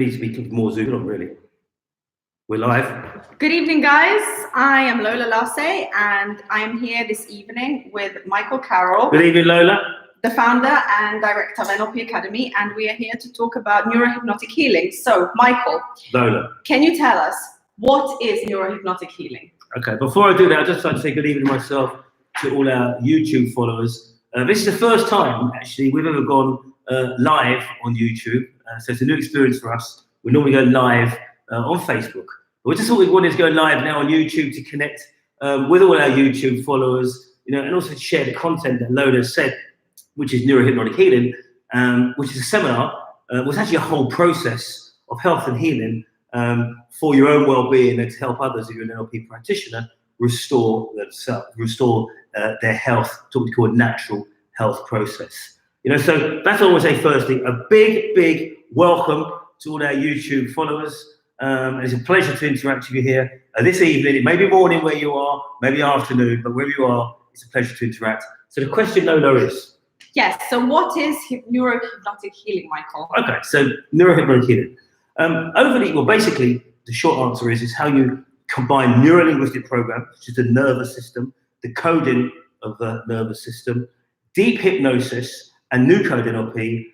Needs to be more zoomed on, really. We're live. Good evening, guys. I am Lola Larsay, and I am here this evening with Michael Carroll. Good evening, Lola. The founder and director of NLP Academy, and we are here to talk about Neuro Hypnotic Healing. So, Michael, Lola, can you tell us what is Neuro Hypnotic Healing? Okay, before I do that, I'd just like to say good evening myself to all our YouTube followers. This is the first time, actually, we've ever gone live on YouTube, so it's a new experience for us. We normally go live on Facebook. We just thought we wanted to go live now on YouTube to connect with all our YouTube followers, and also to share the content that Lola said, which is Neuro Hypnotic Healing, which is a seminar, was actually a whole process of health and healing for your own well-being and to help others, if you're an NLP practitioner, restore themselves, restore their health, what we call a natural health process. So that's always a first thing. A big welcome to all our YouTube followers. And it's a pleasure to interact with you here this evening. It may be morning where you are, maybe afternoon, but wherever you are, it's a pleasure to interact. So the question, Lola, is? Yes, so what is Neuro Hypnotic Healing, Michael? Okay, so Neuro Hypnotic Healing. Basically, the short answer is how you combine neuro-linguistic programs, which is the nervous system, the coding of the nervous system, deep hypnosis, and new Code NLP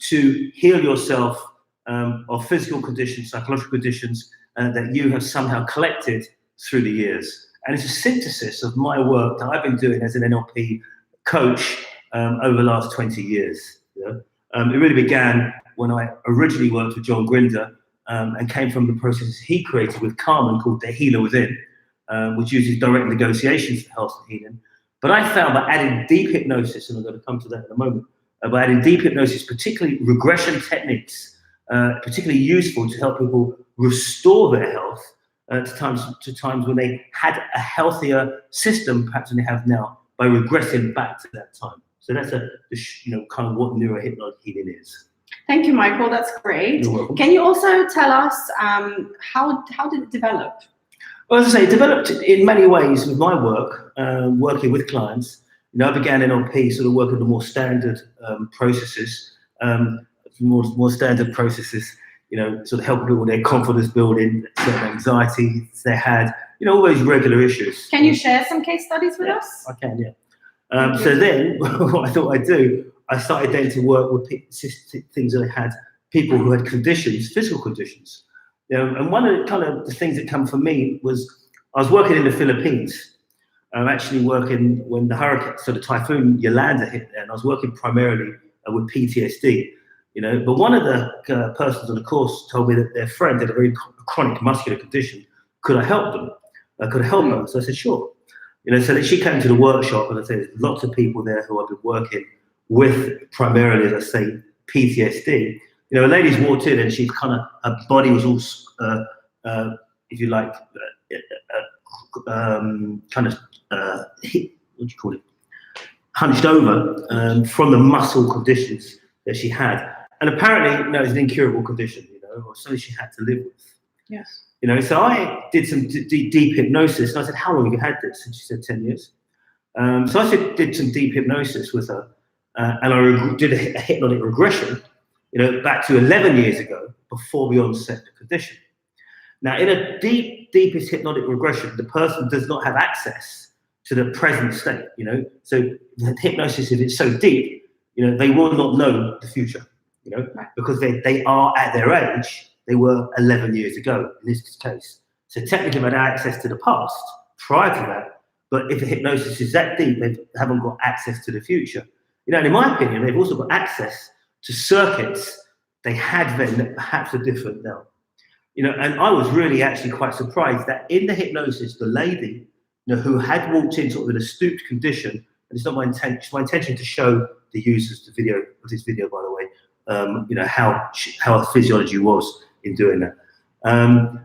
to heal yourself of physical conditions, psychological conditions that you have somehow collected through the years. And it's a synthesis of my work that I've been doing as an NLP coach over the last 20 years. It really began when I originally worked with John Grinder and came from the processes he created with Carmen called The Healer Within, which uses direct negotiations for health and healing. But I found that adding deep hypnosis, and I'm going to come to that in a moment, by adding deep hypnosis, particularly regression techniques, particularly useful to help people restore their health to times when they had a healthier system perhaps than they have now, by regressing back to that time. So that's kind of what Neuro Hypnotic Healing is. Thank you, Michael. That's great. You're welcome. Can you also tell us how did it develop? Well, as I say, it developed in many ways with my work, working with clients. I began NLP sort of working on the more standard processes, more standard processes, sort of helping people with their confidence building, certain anxieties they had, all those regular issues. Can you share some case studies with us? I can, yeah. So then, what I thought I'd do, I started then to work with things that I had, people who had conditions, physical conditions. And one of the things that come for me was, I was working in the Philippines. I'm actually working when the hurricane, so the typhoon Yolanda hit there, and I was working primarily with PTSD. But one of the persons on the course told me that their friend had a very chronic muscular condition. Could I help them? Could I help them? So I said, sure. So that she came to the workshop, and I said, there's lots of people there who I've been working with, primarily, as I say, PTSD. A lady's walked in, and she's her body was all, if you like, what do you call it? Hunched over from the muscle conditions that she had. And apparently, it's an incurable condition, or something she had to live with. Yes. So I did some deep hypnosis, and I said, how long have you had this? And she said, 10 years. So I did some deep hypnosis with her, and I did a hypnotic regression, back to 11 years ago, before the onset of the condition. Now, in a deepest hypnotic regression, the person does not have access to the present state, So the hypnosis, if it's so deep, they will not know the future, because they are at their age, they were 11 years ago in this case. So technically, they had access to the past prior to that, but if the hypnosis is that deep, they haven't got access to the future. And in my opinion, they've also got access to circuits they had then that perhaps are different now. And I was really actually quite surprised that in the hypnosis, the lady, who had walked in sort of in a stooped condition, and it's not my intention to show the users the video of this video, by the way, how her physiology was in doing that. And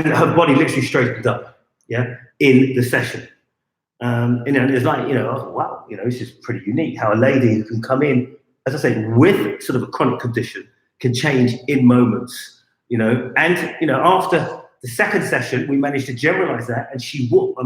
her body literally straightened up, in the session. And it's like, wow, this is pretty unique how a lady who can come in, as I say, with sort of a chronic condition can change in moments, and, after the second session, we managed to generalize that, and she walked,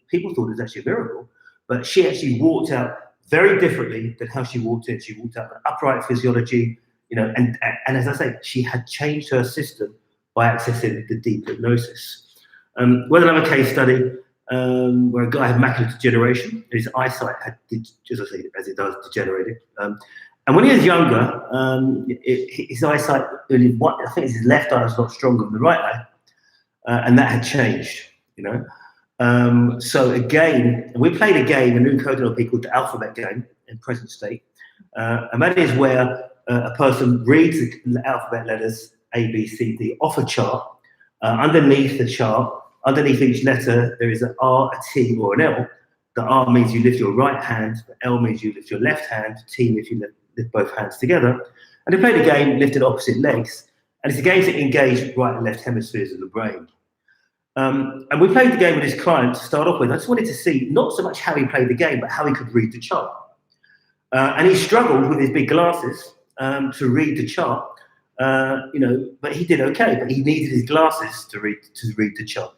people thought it was actually a miracle, but she actually walked out very differently than how she walked in. She walked out with upright physiology, and as I say, she had changed her system by accessing the deep hypnosis. With another case study where a guy had macular degeneration, his eyesight had, as I say, as it does, degenerated. And when he was younger, his eyesight, I think his left eye was a lot stronger than the right eye, and that had changed, So again, we played a game, a new Code NLP called the alphabet game in present state, and that is where a person reads the alphabet letters A, B, C, D off a chart. Underneath the chart, underneath each letter, there is an R, a T, or an L. The R means you lift your right hand, the L means you lift your left hand, T means you lift both hands together. And they played a game, lifted opposite legs, and it's a game to engage right and left hemispheres of the brain. And we played the game with this client to start off with. I just wanted to see not so much how he played the game, but how he could read the chart. And he struggled with his big glasses to read the chart, but he did okay, but he needed his glasses to read the chart.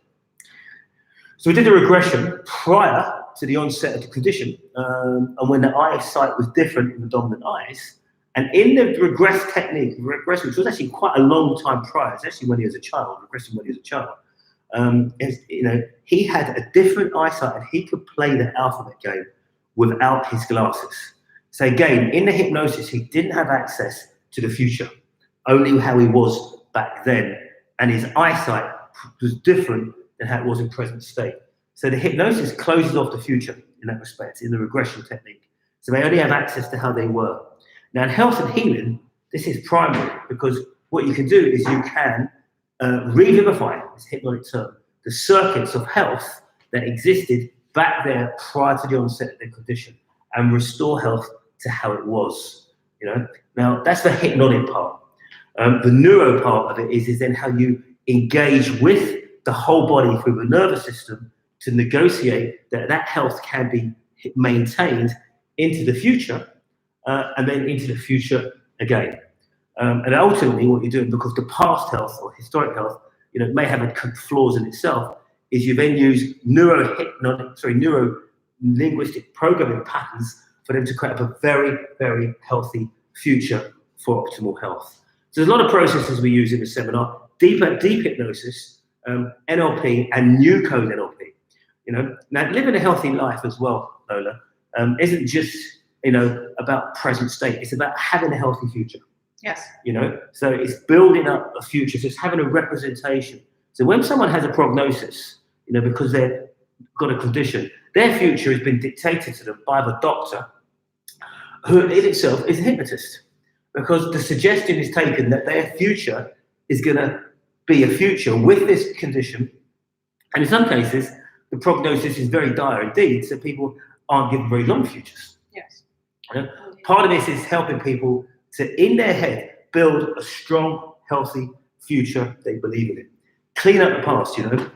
So we did a regression prior to the onset of the condition, and when the eyesight was different in the dominant eyes. And in the regress technique, which was actually quite a long time prior, it's actually when he was a child, regressing when he was a child, he had a different eyesight and he could play the alphabet game without his glasses. So again, in the hypnosis, he didn't have access to the future, only how he was back then. And his eyesight was different than how it was in present state. So the hypnosis closes off the future in that respect, in the regression technique. So they only have access to how they were. Now in health and healing, this is primary, because what you can do is you can revivify, this hypnotic term, the circuits of health that existed back there prior to the onset of their condition and restore health to how it was. Now that's the hypnotic part. The neuro part of it is then how you engage with the whole body through the nervous system to negotiate that health can be maintained into the future and then into the future again. And ultimately what you're doing, because the past health or historic health, may have flaws in itself, is you then use neuro-linguistic programming patterns for them to create up a very, very healthy future for optimal health. So there's a lot of processes we use in the seminar: deep hypnosis, NLP, and new Code NLP. Now living a healthy life as well, Lola, isn't just about present state. It's about having a healthy future. Yes. So it's building up a future. So it's having a representation. So when someone has a prognosis, because they've got a condition, their future has been dictated to them by the doctor, who in itself is a hypnotist, because the suggestion is taken that their future is going to be a future with this condition. And in some cases, the prognosis is very dire indeed, so people aren't given very long futures. Yes. Part of this is helping people to, in their head, build a strong, healthy future they believe in it. Clean up the past, And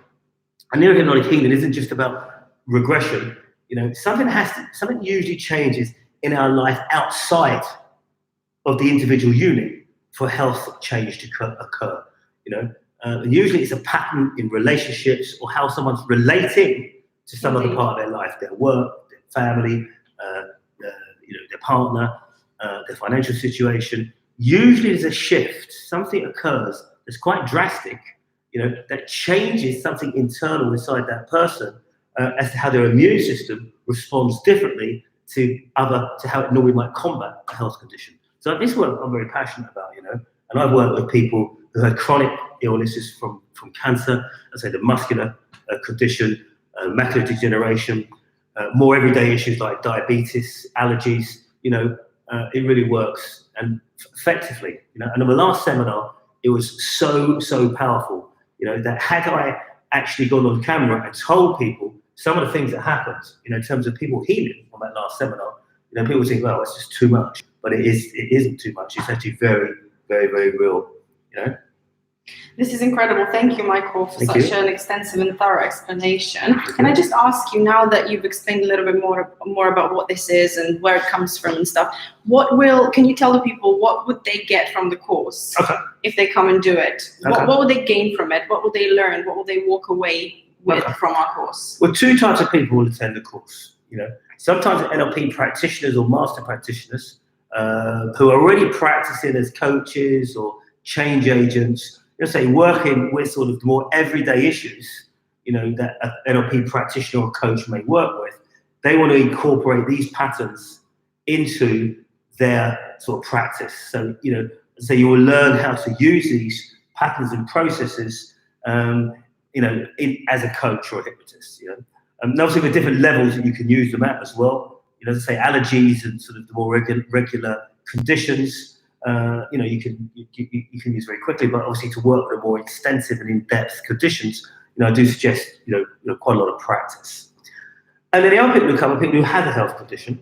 Neuro Hypnotic Healing isn't just about regression. Something usually changes in our life outside of the individual unit for health change to occur. And usually it's a pattern in relationships or how someone's relating to some other part of their life, their work, their family, their partner, their financial situation. Usually there's a shift, something occurs that's quite drastic, that changes something internal inside that person as to how their immune system responds differently to how it normally might combat a health condition. So this is what I'm very passionate about, and I've worked with people who had chronic illnesses from cancer, I say the muscular condition, macular degeneration, more everyday issues like diabetes, allergies. It really works and effectively. And in the last seminar, it was so powerful. That had I actually gone on camera and told people some of the things that happened, in terms of people healing on that last seminar, people think, well, it's just too much, but it isn't too much. It's actually very, very, very real. This is incredible. Thank you, Michael, for such an extensive and thorough explanation. Can I just ask you, now that you've explained a little bit more about what this is and where it comes from and stuff, can you tell the people what would they get from the course if they come and do it? What will they gain from it? What will they learn? What will they walk away with from our course? Well, two types of people will attend the course. Sometimes NLP practitioners or master practitioners who are already practicing as coaches or change agents, say working with sort of more everyday issues, that an NLP practitioner or coach may work with. They want to incorporate these patterns into their sort of practice. So, so you will learn how to use these patterns and processes, as a coach or a hypnotist, And obviously with different levels that you can use them at as well. Say allergies and sort of the more regular conditions, you can use very quickly, but obviously to work with more extensive and in-depth conditions, I do suggest, quite a lot of practice. And then the other people who come are people who have a health condition,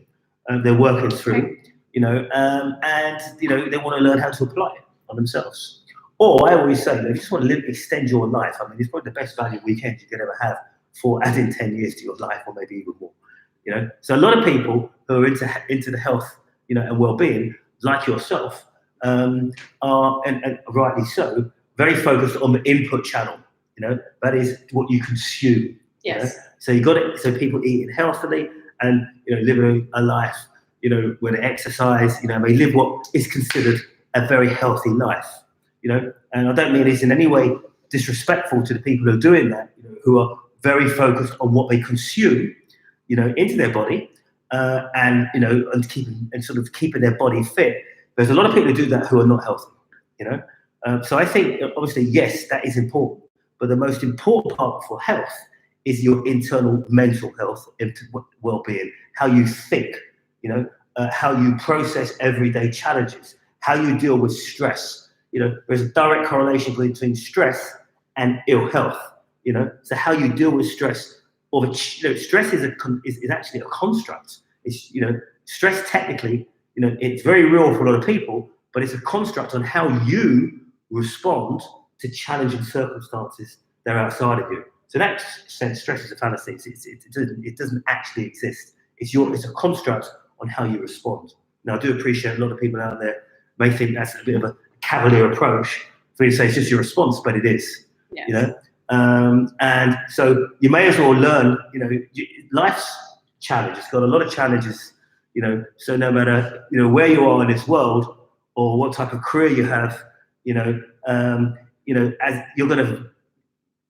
they're working through, and they want to learn how to apply it on themselves. Or I always say, if you just want to extend your life, I mean, it's probably the best value weekend you could ever have for adding 10 years to your life, or maybe even more. So a lot of people who are into the health, and well-being, like yourself, are, and rightly so, very focused on the input channel. That is what you consume. Yes. So you got it. So people eating healthily and living a life, where they exercise. They live what is considered a very healthy life. And I don't mean it's in any way disrespectful to the people who are doing that. Who are very focused on what they consume, into their body, and keeping their body fit. There's a lot of people who do that who are not healthy. So I think obviously yes, that is important, but the most important part for health is your internal mental health and well-being, how you think, how you process everyday challenges, how you deal with stress. There's a direct correlation between stress and ill health. So how you deal with stress, or stress is actually a construct. It's stress technically, it's very real for a lot of people, but it's a construct on how you respond to challenging circumstances that are outside of you. So in that sense, stress is a fallacy. It doesn't actually exist. It's a construct on how you respond. Now, I do appreciate a lot of people out there may think that's a bit of a cavalier approach for you to say it's just your response, but it is. Yes. And so you may as well learn. Life's challenge. It's got a lot of challenges. So no matter where you are in this world or what type of career you have, as you're going to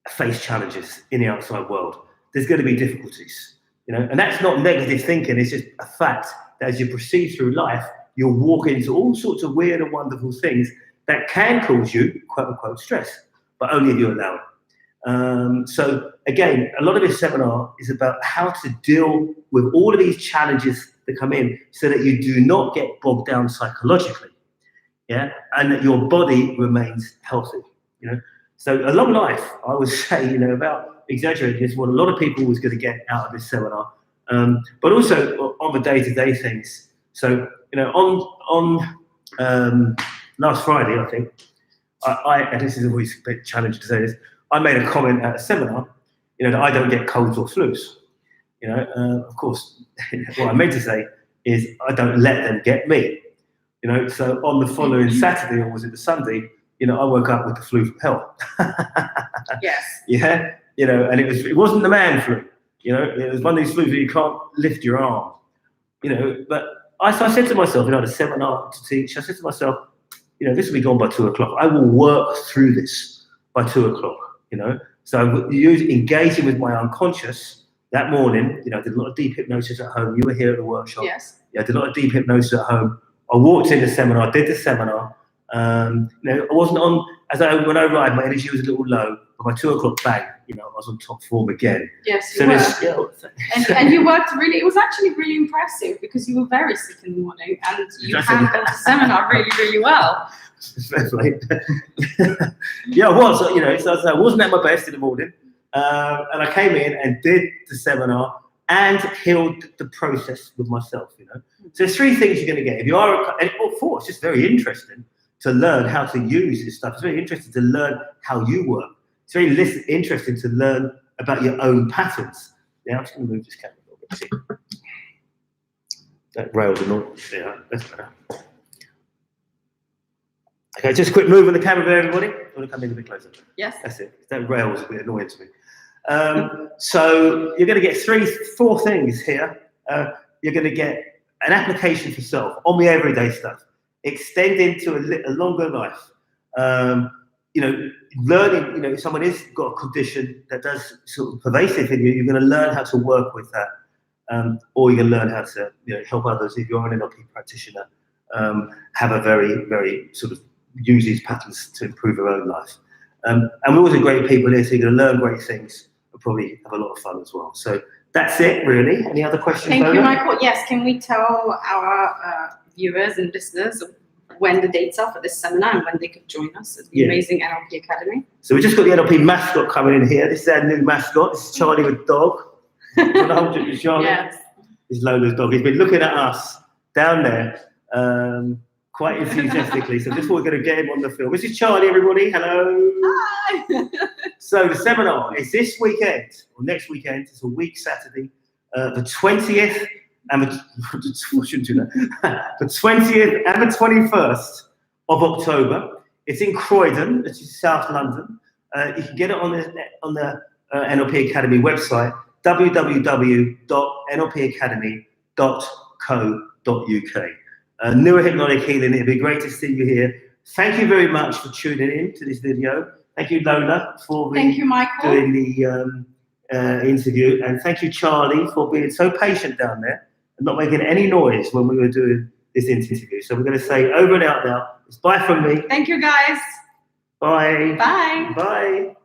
face challenges in the outside world. There's going to be difficulties, and that's not negative thinking. It's just a fact that as you proceed through life, you'll walk into all sorts of weird and wonderful things that can cause you, quote unquote, stress, but only if you allow it. So again, a lot of this seminar is about how to deal with all of these challenges that come in so that you do not get bogged down psychologically, and that your body remains healthy, So a long life, I would say, about exaggerating is what a lot of people was going to get out of this seminar, but also on the day-to-day things. So, on last Friday, I think, and this is always a bit challenging to say this, I made a comment at a seminar, that I don't get colds or flus. Of course, what I meant to say is I don't let them get me. So on the following Saturday, or was it the Sunday, I woke up with the flu from hell. Yes. Yeah. And it wasn't the man flu. It was one of these flus where you can't lift your arm. But I said to myself, I had a seminar to teach. I said to myself, this will be gone by 2:00. I will work through this by 2:00. So engaging with my unconscious that morning. I did a lot of deep hypnosis at home. You were here at the workshop. Yes. Yeah, I did a lot of deep hypnosis at home. I walked in the seminar, did the seminar. I wasn't on, when I arrived, my energy was a little low, but by 2:00, bang, I was on top form again. Yes, you were. And you worked really, it was actually really impressive because you were very sick in the morning and you handled the seminar really, really well. Yeah, I was, so I wasn't at my best in the morning. And I came in and did the seminar and healed the process with myself, So there's three things you're going to get. If you are, four, it's just very interesting to learn how to use this stuff. It's very interesting to learn how you work. It's very interesting to learn about your own patterns. Yeah, I'm just going to move this camera a little bit. That rails are not, that's better. Okay, just a quick move on the camera there, everybody. I want to come in a bit closer. Yes. That's it. That rail is a bit annoying to me. So you're going to get four things here. You're going to get an application for self on the everyday stuff, extend into a longer life. Learning, if someone has got a condition that does sort of pervasive in you, you're going to learn how to work with that. Or you're going to learn how to help others. If you're an NLP practitioner, have a very, very sort of use these patterns to improve your own life. And we're always great people here, so you're going to learn great things and probably have a lot of fun as well. So that's it, really. Any other questions? Thank Lola? you, Michael. Yes, can we tell our viewers and listeners when the dates are for this seminar and when they could join us at the amazing NLP Academy? So we just got the NLP mascot coming in here. This is our new mascot. This is Charlie the dog. Charlie? Yes. This is Lola's dog. He's been looking at us down there quite enthusiastically. So just we're going to get him on the film. This is Charlie, everybody. Hello. Hi. So the seminar is this weekend, or next weekend. It's a week Saturday, the 20th and the 20th and the 21st of October. It's in Croydon, which is South London. You can get it on the NLP Academy website, www.nlpacademy.co.uk. Neuro Hypnotic Healing. It'd be great to see you here. Thank you very much for tuning in to this video. Thank you, Lola, for Thank you, Michael. doing the interview, and thank you, Charlie, for being so patient down there and not making any noise when we were doing this interview. So we're going to say over and out now. It's bye from me. Thank you, guys. Bye. Bye. Bye.